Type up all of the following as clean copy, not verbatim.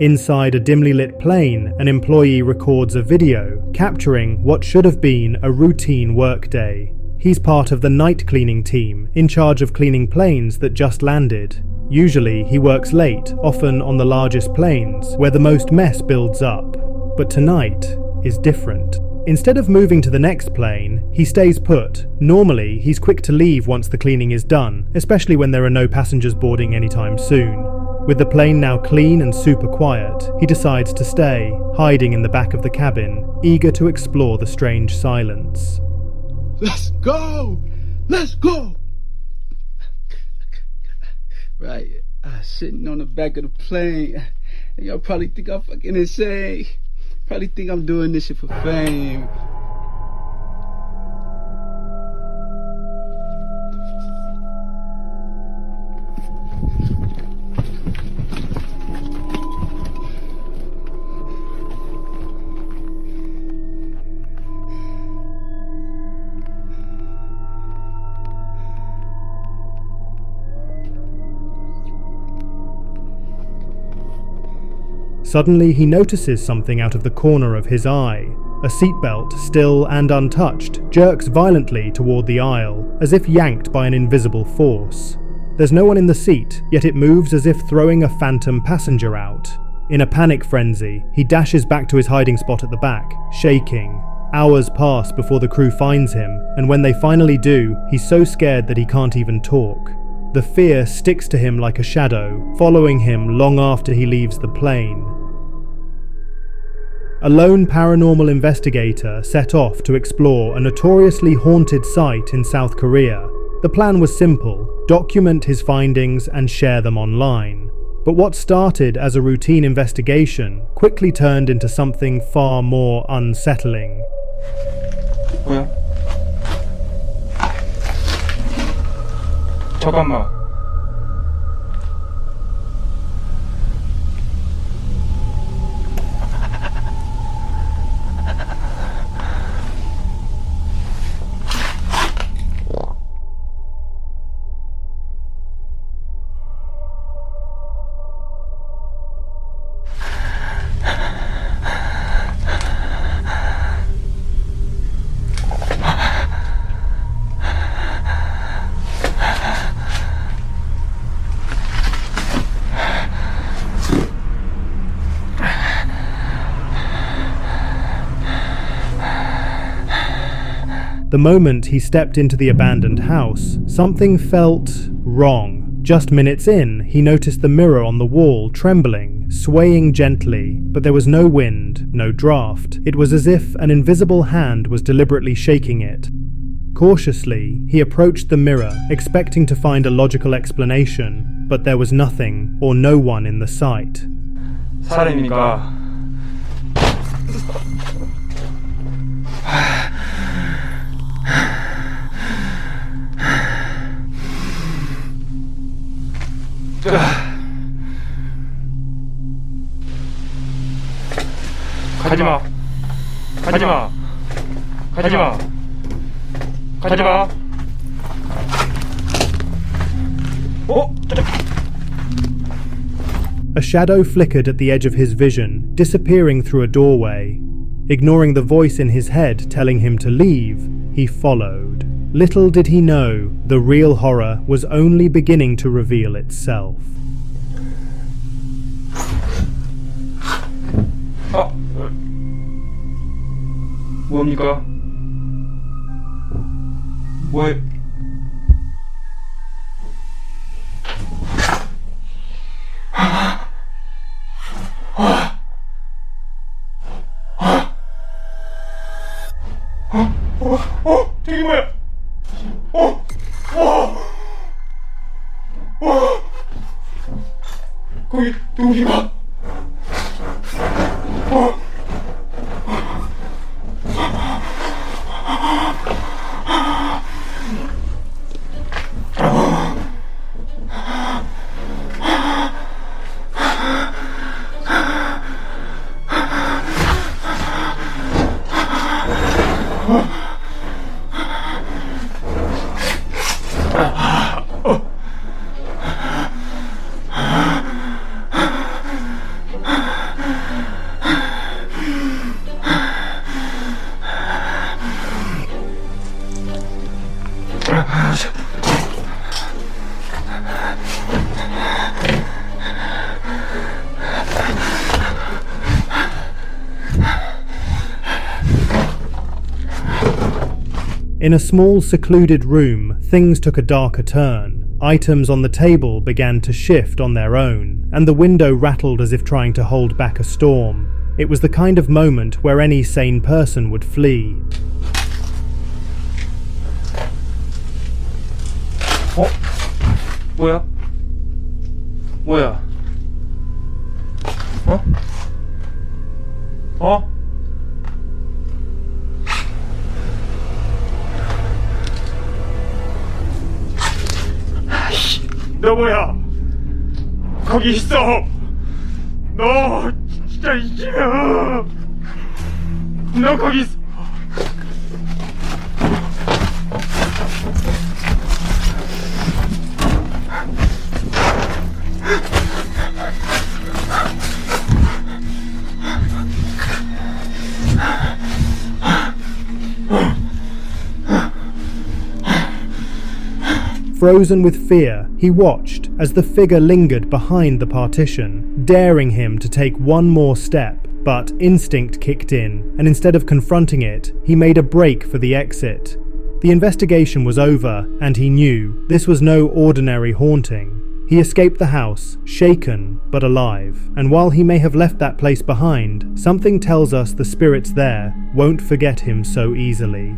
Inside a dimly lit plane, an employee records a video capturing what should have been a routine workday. He's part of the night cleaning team, in charge of cleaning planes that just landed. Usually, he works late, often on the largest planes, where the most mess builds up. But tonight is different. Instead of moving to the next plane, he stays put. Normally, he's quick to leave once the cleaning is done, especially when there are no passengers boarding anytime soon. With the plane now clean and super quiet, he decides to stay, hiding in the back of the cabin, eager to explore the strange silence. Let's go! Let's go! Right, sitting on the back of the plane. Y'all probably think I'm fucking insane. Probably think I'm doing this shit for fame. Suddenly, he notices something out of the corner of his eye. A seatbelt, still and untouched, jerks violently toward the aisle, as if yanked by an invisible force. There's no one in the seat, yet it moves as if throwing a phantom passenger out. In a panic frenzy, he dashes back to his hiding spot at the back, shaking. Hours pass before the crew finds him, and when they finally do, he's so scared that he can't even talk. The fear sticks to him like a shadow, following him long after he leaves the plane. A lone paranormal investigator set off to explore a notoriously haunted site in South Korea. The plan was simple: document his findings and share them online. But what started as a routine investigation quickly turned into something far more unsettling. 뭐야? 잠깐만. The moment he stepped into the abandoned house, something felt wrong. Just minutes in, he noticed the mirror on the wall trembling, swaying gently, but there was no wind, no draft. It was as if an invisible hand was deliberately shaking it. Cautiously, he approached the mirror, expecting to find a logical explanation, but there was nothing or no one in the sight. 사람이니까 가지마 가지마 가지마 가지마 A shadow flickered at the edge of his vision, disappearing through a doorway. Ignoring the voice in his head telling him to leave, he followed. Little did he know, the real horror was only beginning to reveal itself. 뭡니까? 뭐? 저기 뭐야? 거기 누구인가? In a small, secluded room, things took a darker turn. Items on the table began to shift on their own, and the window rattled as if trying to hold back a storm. It was the kind of moment where any sane person would flee. 뭐야? 뭐야? 어? 너 뭐야? 거기 있어! 너 진짜 너 거기 있어! Frozen with fear, he watched as the figure lingered behind the partition, daring him to take one more step. But instinct kicked in, and instead of confronting it, he made a break for the exit. The investigation was over, and he knew this was no ordinary haunting. He escaped the house, shaken but alive, and while he may have left that place behind, something tells us the spirits there won't forget him so easily.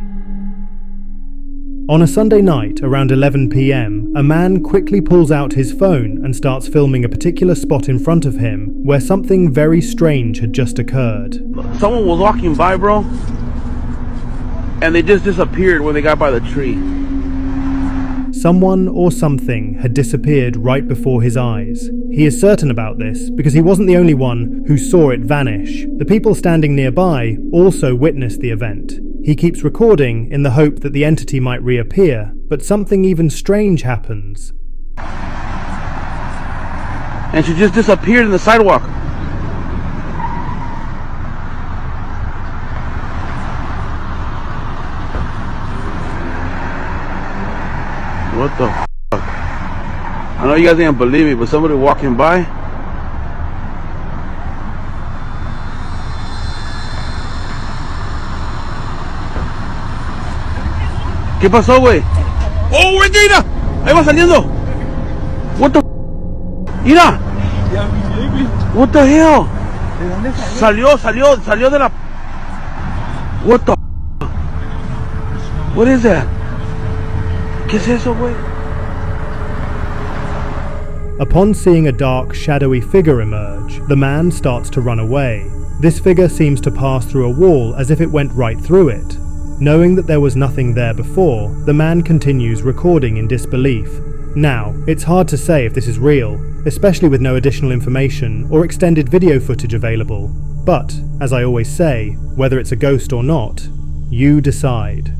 On a Sunday night around 11 p.m, a man quickly pulls out his phone and starts filming a particular spot in front of him where something very strange had just occurred. Someone was walking by, bro, and they just disappeared when they got by the tree. Someone or something had disappeared right before his eyes. He is certain about this because he wasn't the only one who saw it vanish. The people standing nearby also witnessed the event. He keeps recording in the hope that the entity might reappear, but something even strange happens. And she just disappeared in the sidewalk. What the f***? I know you guys didn't believe me, but somebody walking by. ¿Qué pasó, güey? ¡Oh, güey, mira! Ahí va saliendo. What the f***? Mira. What the hell? Salió de la... What the f***? What is that? ¿Qué es eso, güey? Upon seeing a dark, shadowy figure emerge, the man starts to run away. This figure seems to pass through a wall as if it went right through it. Knowing that there was nothing there before, the man continues recording in disbelief. Now, it's hard to say if this is real, especially with no additional information or extended video footage available. But, as I always say, whether it's a ghost or not, you decide.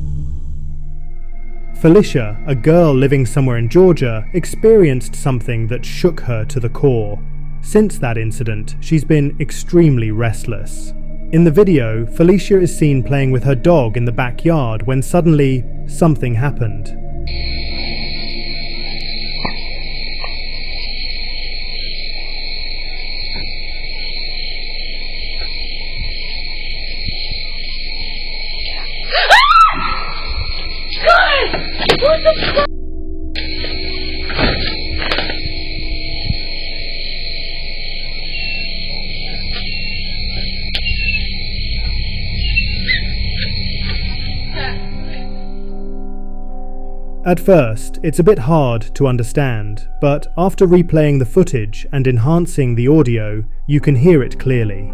Felicia, a girl living somewhere in Georgia, experienced something that shook her to the core. Since that incident, she's been extremely restless. In the video, Felicia is seen playing with her dog in the backyard when suddenly, something happened. What the fuck? At first, it's a bit hard to understand, but after replaying the footage and enhancing the audio, you can hear it clearly.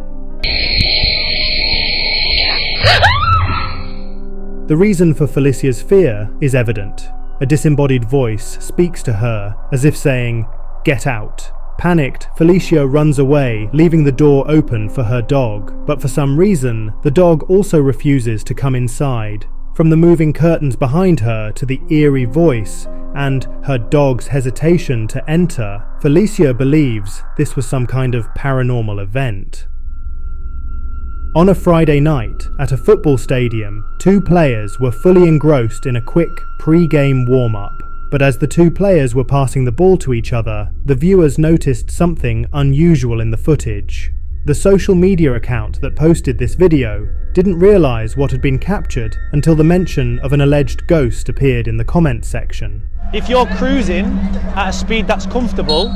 The reason for Felicia's fear is evident. A disembodied voice speaks to her, as if saying, "Get out." Panicked, Felicia runs away, leaving the door open for her dog, but for some reason, the dog also refuses to come inside. From the moving curtains behind her to the eerie voice and her dog's hesitation to enter, Felicia believes this was some kind of paranormal event. On a Friday night, at a football stadium, two players were fully engrossed in a quick pre-game warm-up. But as the two players were passing the ball to each other, the viewers noticed something unusual in the footage. The social media account that posted this video didn't realise what had been captured until the mention of an alleged ghost appeared in the comments section. If you're cruising at a speed that's comfortable,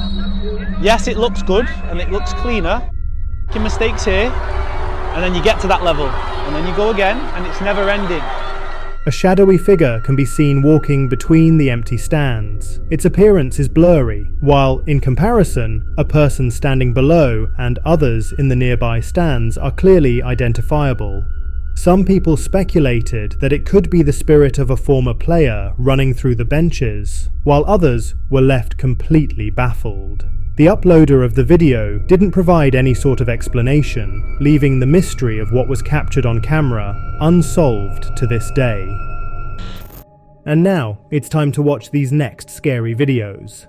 yes, it looks good and it looks cleaner. Making mistakes here, and then you get to that level, and then you go again, and it's never ending. A shadowy figure can be seen walking between the empty stands. Its appearance is blurry, while, in comparison, a person standing below and others in the nearby stands are clearly identifiable. Some people speculated that it could be the spirit of a former player running through the benches, while others were left completely baffled. The uploader of the video didn't provide any sort of explanation, leaving the mystery of what was captured on camera unsolved to this day. And now, it's time to watch these next scary videos.